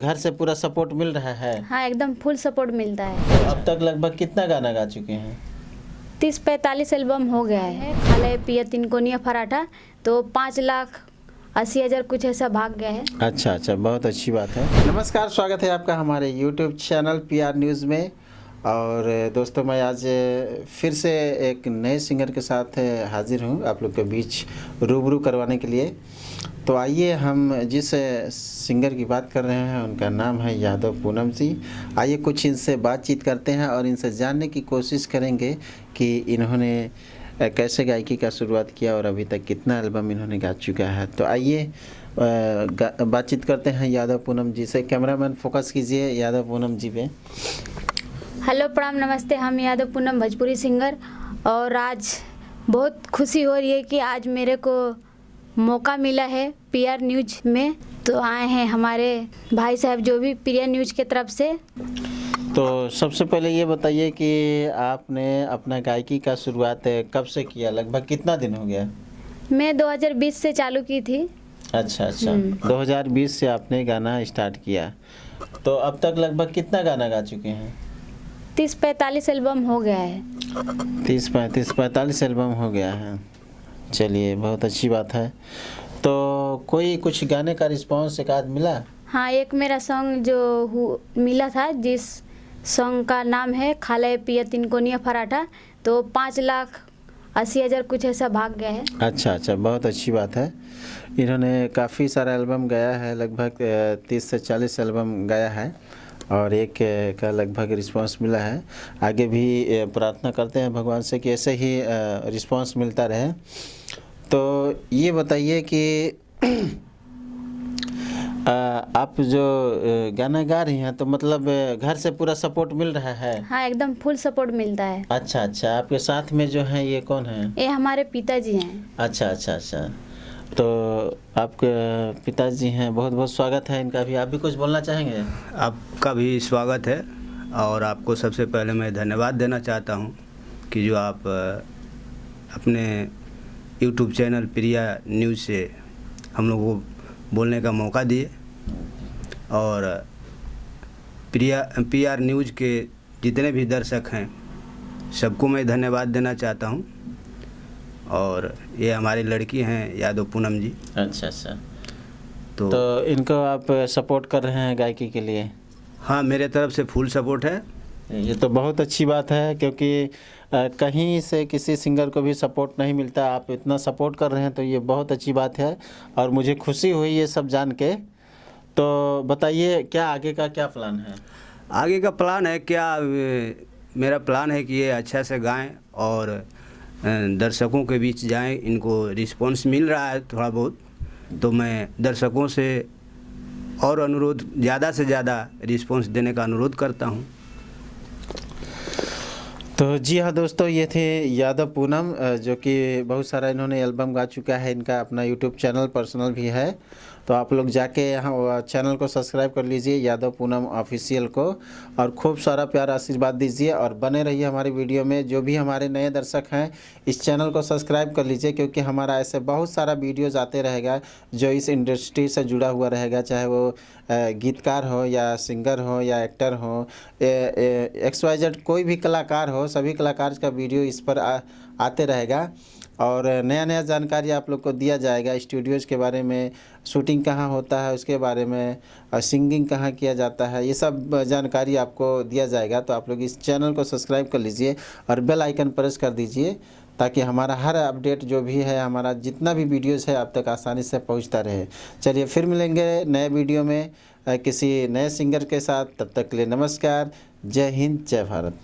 घर से पूरा सपोर्ट मिल रहा है। हाँ, एकदम फुल सपोर्ट मिलता है। अब तक लगभग कितना गाना गा चुके हैं? 30-45 एल्बम हो गया है। खाले पिया तिनकोनिया पराठा तो 5,80,000 कुछ ऐसा भाग गया है। अच्छा, बहुत अच्छी बात है। नमस्कार, स्वागत है आपका हमारे YouTube चैनल PR न्यूज़ में। और दोस्तों, मैं आज फिर से एक नए सिंगर के साथ हाजिर हूँ आप लोग के बीच रूबरू करवाने के लिए। तो आइए, हम जिस सिंगर की बात कर रहे हैं उनका नाम है यादव पूनम जी। आइए कुछ इनसे बातचीत करते हैं और इनसे जानने की कोशिश करेंगे कि इन्होंने कैसे गायकी का शुरुआत किया और अभी तक कितना एल्बम इन्होंने गा चुका है। तो आइए बातचीत करते हैं यादव पूनम जी से। कैमरामैन फोकस कीजिए यादव पूनम जी पे। हेलो, प्रणाम, नमस्ते। हम यादव पूनम भोजपुरी सिंगर, और आज बहुत खुशी हो रही है कि आज मेरे को मौका मिला है PR न्यूज़ में। तो आए हैं हमारे भाई साहब जो भी PR न्यूज़ के तरफ से। तो सबसे पहले ये बताइए कि आपने अपना गायकी का शुरुआत कब से किया, लगभग कितना दिन हो गया? मैं 2020 से चालू की थी। अच्छा 2020 से आपने गाना स्टार्ट किया। तो अब तक लगभग कितना गाना गा चुके हैं? 30-45 एल्बम हो गया है। 30-45 एल्बम हो गया है। चलिए, बहुत अच्छी बात है। तो कोई कुछ गाने का रिस्पांस एक आध मिला? हाँ, एक मेरा सॉन्ग जो मिला था, जिस सॉन्ग का नाम है खाले पिया तिनकोनिया पराठा, तो 5,80,000 कुछ ऐसा भाग गया है। अच्छा, बहुत अच्छी बात है। इन्होंने काफ़ी सारा एल्बम गाया है, लगभग 30 से 40 एल्बम गाया है और एक का लगभग रिस्पांस मिला है। आगे भी प्रार्थना करते हैं भगवान से कि ऐसे ही रिस्पांस मिलता रहे। तो ये बताइए कि आप जो गाना गा रही हैं, तो मतलब घर से पूरा सपोर्ट मिल रहा है? हाँ, एकदम फुल सपोर्ट मिलता है। अच्छा, आपके साथ में जो है ये कौन है? ये हमारे पिताजी हैं। अच्छा। तो आपके पिताजी हैं, बहुत बहुत स्वागत है इनका भी। आप भी कुछ बोलना चाहेंगे? आपका भी स्वागत है, और आपको सबसे पहले मैं धन्यवाद देना चाहता हूं कि जो आप अपने YouTube चैनल प्रिया न्यूज़ से हम लोग को बोलने का मौका दिए। और PR न्यूज़ के जितने भी दर्शक हैं सबको मैं धन्यवाद देना चाहता हूं। और ये हमारी लड़की हैं यादव पूनम जी। अच्छा। तो इनको आप सपोर्ट कर रहे हैं गायकी के लिए? हाँ, मेरे तरफ से फुल सपोर्ट है। ये तो बहुत अच्छी बात है, क्योंकि कहीं से किसी सिंगर को भी सपोर्ट नहीं मिलता। आप इतना सपोर्ट कर रहे हैं तो ये बहुत अच्छी बात है और मुझे खुशी हुई ये सब जान के। तो बताइए, क्या आगे का क्या प्लान है? आगे का प्लान है क्या? मेरा प्लान है कि ये अच्छा से गाएं और दर्शकों के बीच जाएं। इनको रिस्पांस मिल रहा है थोड़ा बहुत, तो मैं दर्शकों से और अनुरोध, ज़्यादा से ज़्यादा रिस्पांस देने का अनुरोध करता हूं। तो जी हाँ दोस्तों, ये थे यादव पूनम, जो कि बहुत सारा इन्होंने एल्बम गा चुका है। इनका अपना YouTube चैनल पर्सनल भी है, तो आप लोग जाके यहाँ चैनल को सब्सक्राइब कर लीजिए, यादव पूनम ऑफिशियल को, और खूब सारा प्यार आशीर्वाद दीजिए और बने रहिए हमारी वीडियो में। जो भी हमारे नए दर्शक हैं, इस चैनल को सब्सक्राइब कर लीजिए, क्योंकि हमारा ऐसे बहुत सारा वीडियोज़ आते रहेगा जो इस इंडस्ट्री से जुड़ा हुआ रहेगा, चाहे वो गीतकार हो या सिंगर हो या एक्टर हो, XYZ कोई भी कलाकार हो, सभी कलाकार का वीडियो इस पर आते रहेगा। और नया जानकारी आप लोग को दिया जाएगा, स्टूडियोज़ के बारे में, शूटिंग कहाँ होता है उसके बारे में, और सिंगिंग कहाँ किया जाता है, ये सब जानकारी आपको दिया जाएगा। तो आप लोग इस चैनल को सब्सक्राइब कर लीजिए और बेल आइकन प्रेस कर दीजिए, ताकि हमारा हर अपडेट जो भी है, हमारा जितना भी वीडियोज़ है आप तक आसानी से पहुंचता रहे। चलिए, फिर मिलेंगे नए वीडियो में किसी नए सिंगर के साथ। तब तक के लिए नमस्कार, जय हिंद, जय भारत।